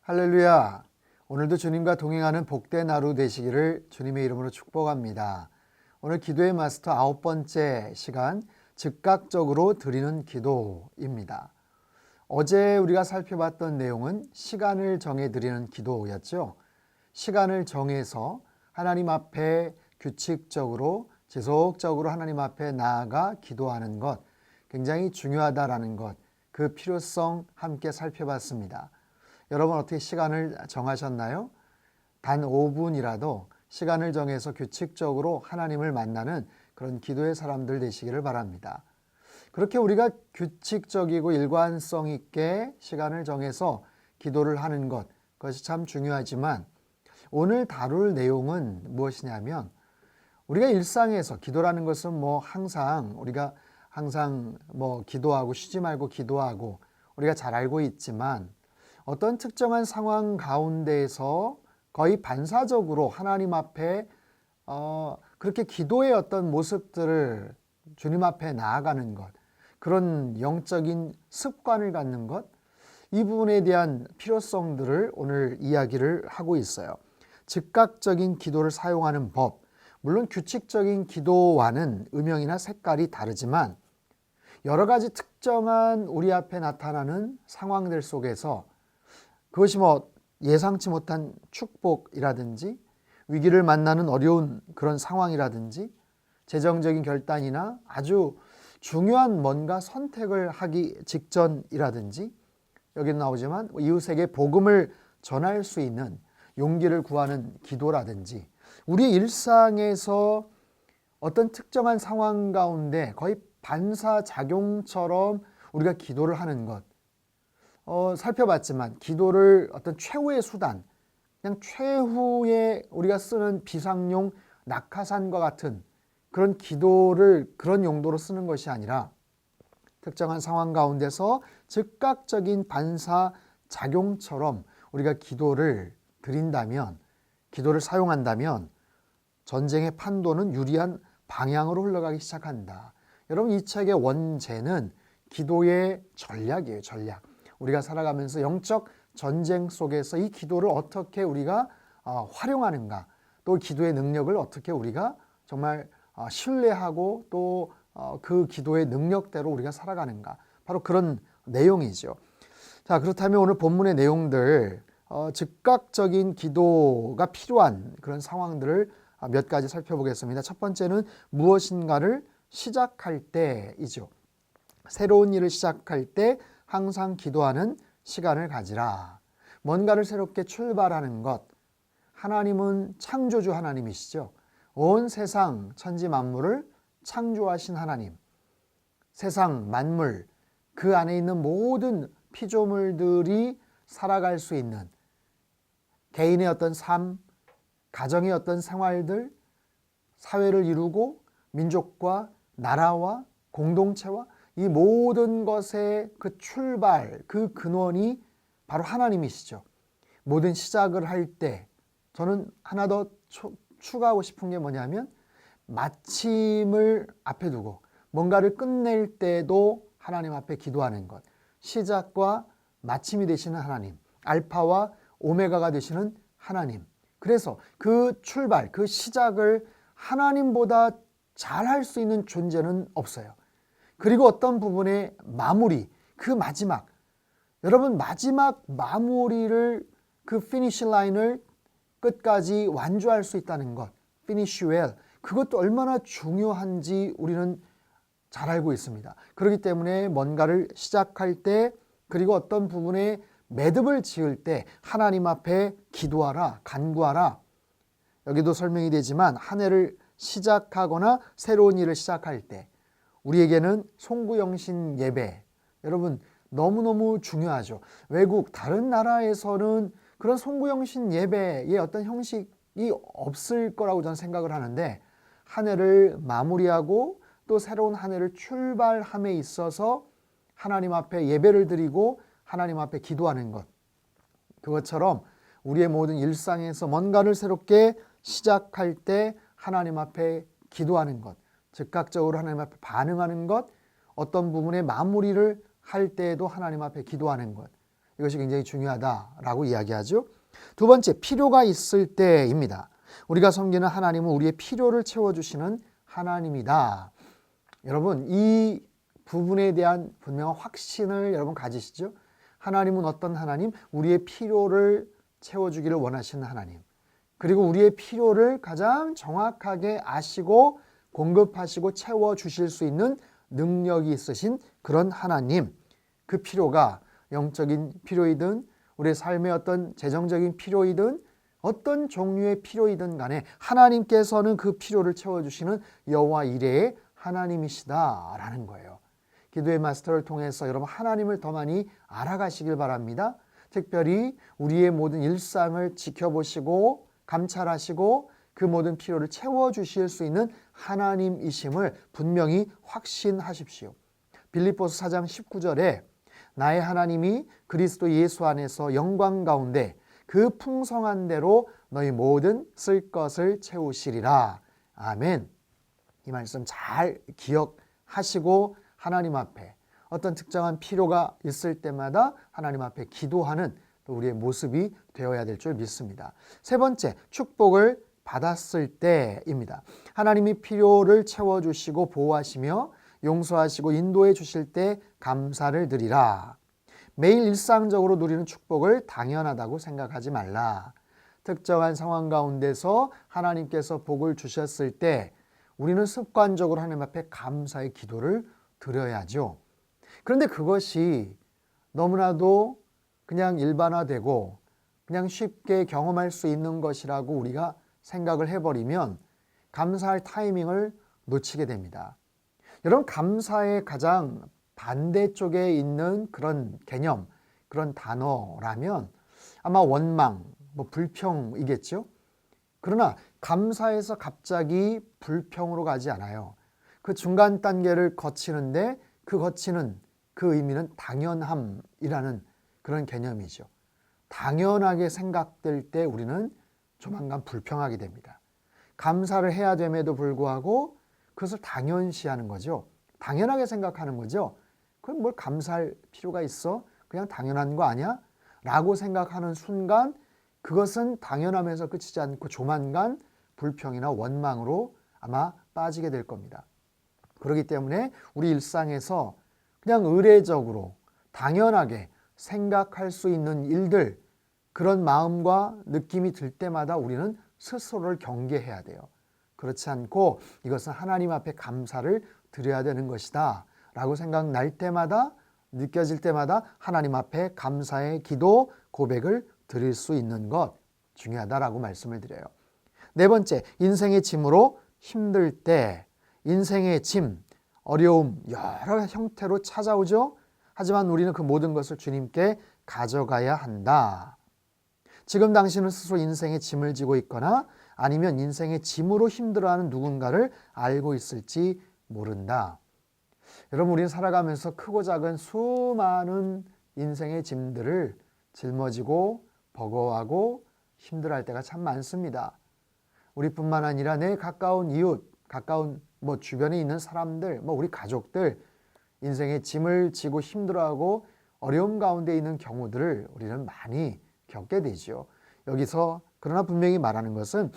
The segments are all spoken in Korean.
할렐루야. 오늘도 주님과 동행하는 복된 하루 되시기를 주님의 이름으로 축복합니다. 오늘 기도의 마스터 9번째 시간, 즉각적으로 드리는 기도입니다. 어제 우리가 살펴봤던 내용은 시간을 정해 드리는 기도였죠. 시간을 정해서 하나님 앞에 규칙적으로 지속적으로 하나님 앞에 나아가 기도하는 것, 굉장히 중요하다라는 것, 그 필요성 함께 살펴봤습니다. 여러분 어떻게 시간을 정하셨나요? 단 5분이라도 시간을 정해서 규칙적으로 하나님을 만나는 그런 기도의 사람들 되시기를 바랍니다. 그렇게 우리가 규칙적이고 일관성 있게 시간을 정해서 기도를 하는 것, 그것이 참 중요하지만 오늘 다룰 내용은 무엇이냐면 우리가 일상에서 기도라는 것은 우리가 항상 기도하고 쉬지 말고 기도하고 우리가 잘 알고 있지만 어떤 특정한 상황 가운데에서 거의 반사적으로 하나님 앞에 그렇게 기도의 어떤 모습들을 주님 앞에 나아가는 것, 그런 영적인 습관을 갖는 것, 이 부분에 대한 필요성들을 오늘 이야기를 하고 있어요. 즉각적인 기도를 사용하는 법, 물론 규칙적인 기도와는 음영이나 색깔이 다르지만 여러 가지 특정한 우리 앞에 나타나는 상황들 속에서 그것이 예상치 못한 축복이라든지 위기를 만나는 어려운 그런 상황이라든지 재정적인 결단이나 아주 중요한 뭔가 선택을 하기 직전이라든지 여기 나오지만 이웃에게 복음을 전할 수 있는 용기를 구하는 기도라든지 우리 일상에서 어떤 특정한 상황 가운데 거의 반사작용처럼 우리가 기도를 하는 것 살펴봤지만 기도를 어떤 최후의 수단, 그냥 최후의 우리가 쓰는 비상용 낙하산과 같은 그런 기도를 그런 용도로 쓰는 것이 아니라 특정한 상황 가운데서 즉각적인 반사작용처럼 우리가 기도를 드린다면, 기도를 사용한다면 전쟁의 판도는 유리한 방향으로 흘러가기 시작한다. 여러분 이 책의 원제는 기도의 전략이에요. 전략. 우리가 살아가면서 영적 전쟁 속에서 이 기도를 어떻게 우리가 활용하는가, 또 기도의 능력을 어떻게 우리가 정말 신뢰하고 또 그 기도의 능력대로 우리가 살아가는가, 바로 그런 내용이죠. 자, 그렇다면 오늘 본문의 내용들, 즉각적인 기도가 필요한 그런 상황들을 몇 가지 살펴보겠습니다. 첫 번째는 무엇인가를 시작할 때이죠. 새로운 일을 시작할 때 항상 기도하는 시간을 가지라. 뭔가를 새롭게 출발하는 것. 하나님은 창조주 하나님이시죠. 온 세상 천지 만물을 창조하신 하나님. 세상 만물, 그 안에 있는 모든 피조물들이 살아갈 수 있는 개인의 어떤 삶, 가정의 어떤 생활들, 사회를 이루고 민족과 나라와 공동체와 이 모든 것의 그 출발, 그 근원이 바로 하나님이시죠. 모든 시작을 할 때 저는 하나 더 추가하고 싶은 게 뭐냐면 마침을 앞에 두고 뭔가를 끝낼 때도 하나님 앞에 기도하는 것. 시작과 마침이 되시는 하나님, 알파와 오메가가 되시는 하나님. 그래서 그 출발, 그 시작을 하나님보다 잘할 수 있는 존재는 없어요. 그리고 어떤 부분의 마무리, 그 마지막, 여러분 마지막 마무리를 그 피니시 라인을 끝까지 완주할 수 있다는 것, finish well, 그것도 얼마나 중요한지 우리는 잘 알고 있습니다. 그렇기 때문에 뭔가를 시작할 때, 그리고 어떤 부분에 매듭을 지을 때 하나님 앞에 기도하라, 간구하라. 여기도 설명이 되지만 한 해를 시작하거나 새로운 일을 시작할 때 우리에게는 송구영신 예배, 여러분 너무너무 중요하죠. 외국 다른 나라에서는 그런 송구영신 예배의 어떤 형식이 없을 거라고 저는 생각을 하는데 한 해를 마무리하고 또 새로운 한 해를 출발함에 있어서 하나님 앞에 예배를 드리고 하나님 앞에 기도하는 것, 그것처럼 우리의 모든 일상에서 뭔가를 새롭게 시작할 때 하나님 앞에 기도하는 것, 즉각적으로 하나님 앞에 반응하는 것, 어떤 부분의 마무리를 할 때에도 하나님 앞에 기도하는 것, 이것이 굉장히 중요하다라고 이야기하죠. 두 번째, 필요가 있을 때입니다. 우리가 섬기는 하나님은 우리의 필요를 채워주시는 하나님이다. 여러분, 이 부분에 대한 분명한 확신을 여러분 가지시죠? 하나님은 어떤 하나님? 우리의 필요를 채워주기를 원하시는 하나님. 그리고 우리의 필요를 가장 정확하게 아시고 공급하시고 채워주실 수 있는 능력이 있으신 그런 하나님. 그 필요가 영적인 필요이든 우리의 삶의 어떤 재정적인 필요이든 어떤 종류의 필요이든 간에 하나님께서는 그 필요를 채워주시는 여호와 이레의 하나님이시다라는 거예요. 기도의 마스터를 통해서 여러분 하나님을 더 많이 알아가시길 바랍니다. 특별히 우리의 모든 일상을 지켜보시고 감찰하시고 그 모든 필요를 채워주실 수 있는 하나님이심을 분명히 확신하십시오. 빌립보서 4장 19절에 나의 하나님이 그리스도 예수 안에서 영광 가운데 그 풍성한 대로 너희 모든 쓸 것을 채우시리라. 아멘. 이 말씀 잘 기억하시고 하나님 앞에 어떤 특정한 필요가 있을 때마다 하나님 앞에 기도하는 우리의 모습이 되어야 될 줄 믿습니다. 세 번째, 축복을 받았을 때입니다. 하나님이 필요를 채워주시고 보호하시며 용서하시고 인도해 주실 때 감사를 드리라. 매일 일상적으로 누리는 축복을 당연하다고 생각하지 말라. 특정한 상황 가운데서 하나님께서 복을 주셨을 때 우리는 습관적으로 하나님 앞에 감사의 기도를 드려야죠. 그런데 그것이 너무나도 그냥 일반화되고 그냥 쉽게 경험할 수 있는 것이라고 우리가 생각을 해버리면 감사할 타이밍을 놓치게 됩니다. 여러분, 감사의 가장 반대쪽에 있는 그런 개념, 그런 단어라면 아마 원망, 불평이겠죠. 그러나 감사에서 갑자기 불평으로 가지 않아요. 그 중간 단계를 거치는데 그 거치는 그 의미는 당연함이라는 그런 개념이죠. 당연하게 생각될 때 우리는 조만간 불평하게 됩니다. 감사를 해야 됨에도 불구하고 그것을 당연시하는 거죠. 당연하게 생각하는 거죠. 그럼 뭘 감사할 필요가 있어? 그냥 당연한 거 아니야? 라고 생각하는 순간 그것은 당연함에서 그치지 않고 조만간 불평이나 원망으로 아마 빠지게 될 겁니다. 그렇기 때문에 우리 일상에서 그냥 의례적으로 당연하게 생각할 수 있는 일들, 그런 마음과 느낌이 들 때마다 우리는 스스로를 경계해야 돼요. 그렇지 않고 이것은 하나님 앞에 감사를 드려야 되는 것이다 라고 생각날 때마다, 느껴질 때마다 하나님 앞에 감사의 기도, 고백을 드릴 수 있는 것 중요하다라고 말씀을 드려요. 네 번째, 인생의 짐으로 힘들 때, 인생의 짐, 어려움 여러 형태로 찾아오죠. 하지만 우리는 그 모든 것을 주님께 가져가야 한다. 지금 당신은 스스로 인생의 짐을 지고 있거나 아니면 인생의 짐으로 힘들어하는 누군가를 알고 있을지 모른다. 여러분, 우리는 살아가면서 크고 작은 수많은 인생의 짐들을 짊어지고 버거워하고 힘들어할 때가 참 많습니다. 우리뿐만 아니라 내 가까운 이웃, 가까운 주변에 있는 사람들, 우리 가족들, 인생의 짐을 지고 힘들어하고 어려움 가운데 있는 경우들을 우리는 많이 겪게 되죠. 여기서 그러나 분명히 말하는 것은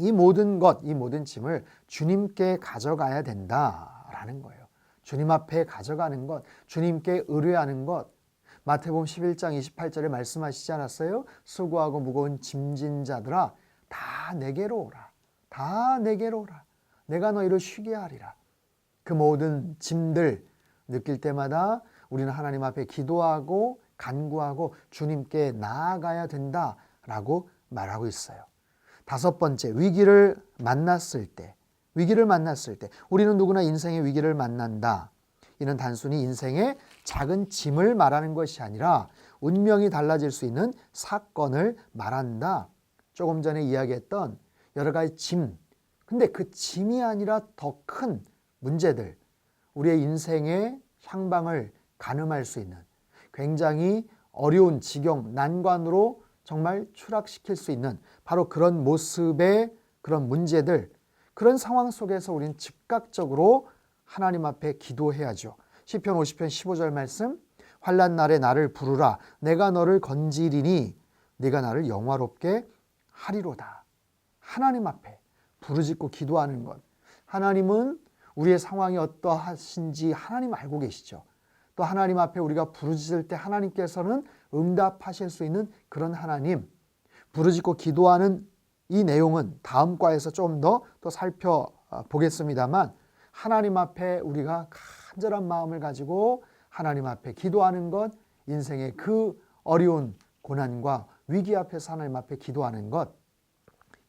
이 모든 것, 이 모든 짐을 주님께 가져가야 된다라는 거예요. 주님 앞에 가져가는 것, 주님께 의뢰하는 것. 마태복음 11장 28절에 말씀하시지 않았어요? 수고하고 무거운 짐진 자들아 다 내게로 오라. 다 내게로 오라. 내가 너희를 쉬게 하리라. 그 모든 짐들 느낄 때마다 우리는 하나님 앞에 기도하고 간구하고 주님께 나아가야 된다라고 말하고 있어요. 다섯 번째, 위기를 만났을 때 우리는 누구나 인생의 위기를 만난다. 이는 단순히 인생의 작은 짐을 말하는 것이 아니라 운명이 달라질 수 있는 사건을 말한다. 조금 전에 이야기했던 여러 가지 짐, 근데 그 짐이 아니라 더 큰 문제들, 우리의 인생의 향방을 가늠할 수 있는 굉장히 어려운 지경, 난관으로 정말 추락시킬 수 있는 바로 그런 모습의 그런 문제들, 그런 상황 속에서 우리는 즉각적으로 하나님 앞에 기도해야죠. 시편 50편 15절 말씀, 환난 날에 나를 부르라. 내가 너를 건지리니 네가 나를 영화롭게 하리로다. 하나님 앞에 부르짖고 기도하는 것. 하나님은 우리의 상황이 어떠하신지 하나님 알고 계시죠. 또 하나님 앞에 우리가 부르짖을 때 하나님께서는 응답하실 수 있는 그런 하나님. 부르짖고 기도하는 이 내용은 다음 과에서 좀 더 또 살펴보겠습니다만, 하나님 앞에 우리가 간절한 마음을 가지고 하나님 앞에 기도하는 것, 인생의 그 어려운 고난과 위기 앞에서 하나님 앞에 기도하는 것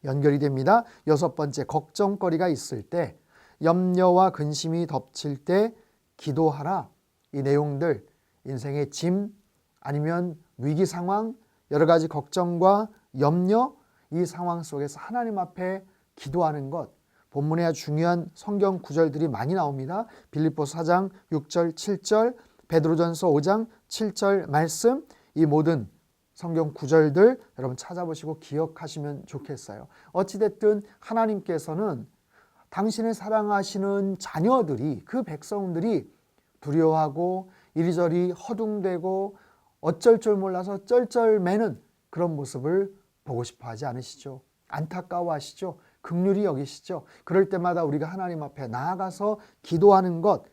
연결이 됩니다. 여섯 번째, 걱정거리가 있을 때, 염려와 근심이 덮칠 때 기도하라. 이 내용들, 인생의 짐 아니면 위기 상황, 여러 가지 걱정과 염려, 이 상황 속에서 하나님 앞에 기도하는 것, 본문에 아주 중요한 성경 구절들이 많이 나옵니다. 빌립보서 4장 6절 7절, 베드로전서 5장 7절 말씀, 이 모든 성경 구절들 여러분 찾아보시고 기억하시면 좋겠어요. 어찌됐든 하나님께서는 당신을 사랑하시는 자녀들이, 그 백성들이 두려워하고 이리저리 허둥대고 어쩔 줄 몰라서 쩔쩔매는 그런 모습을 보고 싶어 하지 않으시죠? 안타까워하시죠? 긍휼히 여기시죠? 그럴 때마다 우리가 하나님 앞에 나아가서 기도하는 것,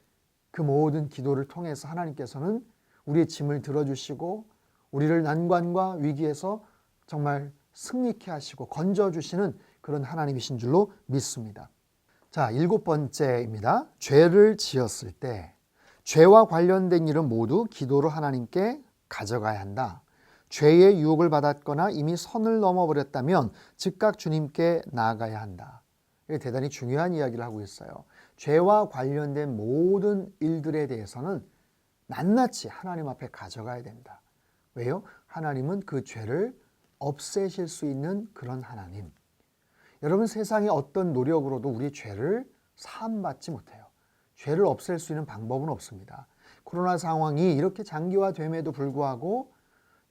그 모든 기도를 통해서 하나님께서는 우리의 짐을 들어주시고 우리를 난관과 위기에서 정말 승리케 하시고 건져주시는 그런 하나님이신 줄로 믿습니다. 자, 일곱 번째입니다. 죄를 지었을 때 죄와 관련된 일은 모두 기도로 하나님께 가져가야 한다. 죄의 유혹을 받았거나 이미 선을 넘어버렸다면 즉각 주님께 나아가야 한다. 이게 대단히 중요한 이야기를 하고 있어요. 죄와 관련된 모든 일들에 대해서는 낱낱이 하나님 앞에 가져가야 된다. 왜요? 하나님은 그 죄를 없애실 수 있는 그런 하나님. 여러분, 세상의 어떤 노력으로도 우리의 죄를 사함받지 못해요. 죄를 없앨 수 있는 방법은 없습니다. 코로나 상황이 이렇게 장기화됨에도 불구하고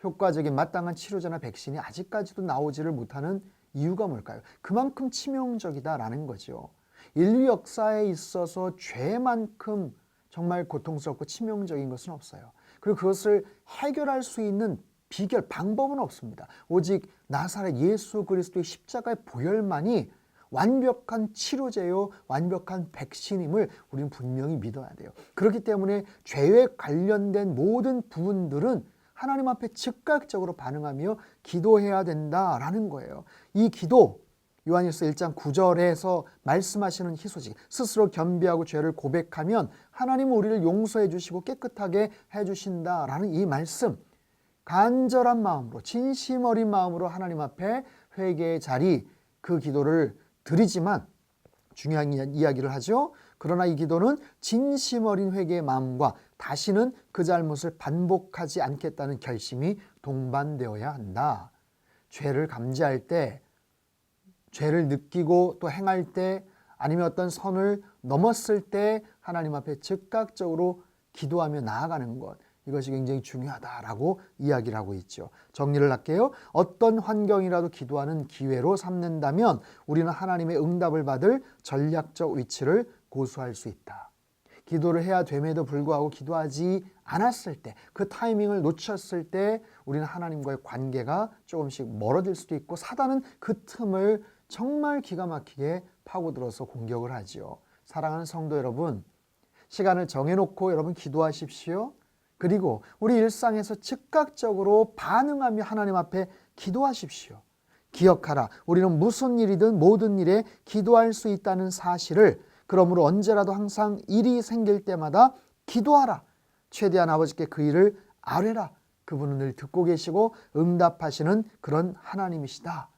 효과적인 마땅한 치료제나 백신이 아직까지도 나오지를 못하는 이유가 뭘까요? 그만큼 치명적이다라는 거죠. 인류 역사에 있어서 죄만큼 정말 고통스럽고 치명적인 것은 없어요. 그리고 그것을 해결할 수 있는 비결, 방법은 없습니다. 오직 나사렛 예수 그리스도의 십자가의 보혈만이 완벽한 치료제요, 완벽한 백신임을 우리는 분명히 믿어야 돼요. 그렇기 때문에 죄에 관련된 모든 부분들은 하나님 앞에 즉각적으로 반응하며 기도해야 된다라는 거예요. 이 기도, 요한일서 1장 9절에서 말씀하시는 희소식, 스스로 겸비하고 죄를 고백하면 하나님은 우리를 용서해 주시고 깨끗하게 해 주신다라는 이 말씀, 간절한 마음으로, 진심 어린 마음으로 하나님 앞에 회개의 자리, 그 기도를 드리지만 중요한 이야기를 하죠. 그러나 이 기도는 진심 어린 회개의 마음과 다시는 그 잘못을 반복하지 않겠다는 결심이 동반되어야 한다. 죄를 감지할 때, 죄를 느끼고 또 행할 때, 아니면 어떤 선을 넘었을 때 하나님 앞에 즉각적으로 기도하며 나아가는 것, 이것이 굉장히 중요하다라고 이야기를 하고 있죠. 정리를 할게요. 어떤 환경이라도 기도하는 기회로 삼는다면 우리는 하나님의 응답을 받을 전략적 위치를 고수할 수 있다. 기도를 해야 됨에도 불구하고 기도하지 않았을 때, 그 타이밍을 놓쳤을 때 우리는 하나님과의 관계가 조금씩 멀어질 수도 있고, 사단은 그 틈을 정말 기가 막히게 파고들어서 공격을 하지요. 사랑하는 성도 여러분, 시간을 정해놓고 여러분 기도하십시오. 그리고 우리 일상에서 즉각적으로 반응하며 하나님 앞에 기도하십시오. 기억하라, 우리는 무슨 일이든 모든 일에 기도할 수 있다는 사실을, 그러므로 언제라도 항상 일이 생길 때마다 기도하라. 최대한 아버지께 그 일을 아뢰라. 그분은 늘 듣고 계시고 응답하시는 그런 하나님이시다.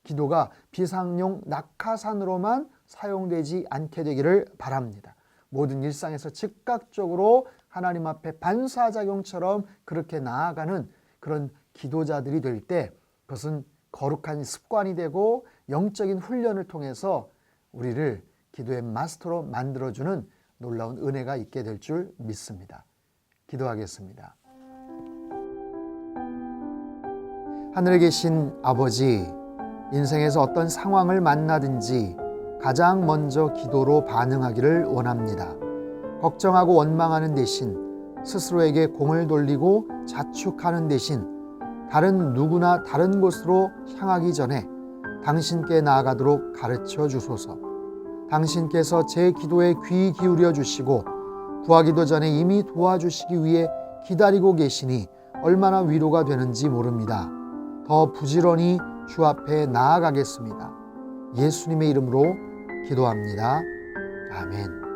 기도가 비상용 낙하산으로만 사용되지 않게 되기를 바랍니다. 모든 일상에서 즉각적으로 하나님 앞에 반사작용처럼 그렇게 나아가는 그런 기도자들이 될 때, 그것은 거룩한 습관이 되고 영적인 훈련을 통해서 우리를 기도의 마스터로 만들어주는 놀라운 은혜가 있게 될 줄 믿습니다. 기도하겠습니다. 하늘에 계신 아버지, 인생에서 어떤 상황을 만나든지 가장 먼저 기도로 반응하기를 원합니다. 걱정하고 원망하는 대신 스스로에게 공을 돌리고 자축하는 대신 다른 누구나 다른 곳으로 향하기 전에 당신께 나아가도록 가르쳐 주소서. 당신께서 제 기도에 귀 기울여 주시고 구하기도 전에 이미 도와주시기 위해 기다리고 계시니 얼마나 위로가 되는지 모릅니다. 더 부지런히 주 앞에 나아가겠습니다. 예수님의 이름으로 기도합니다. 아멘.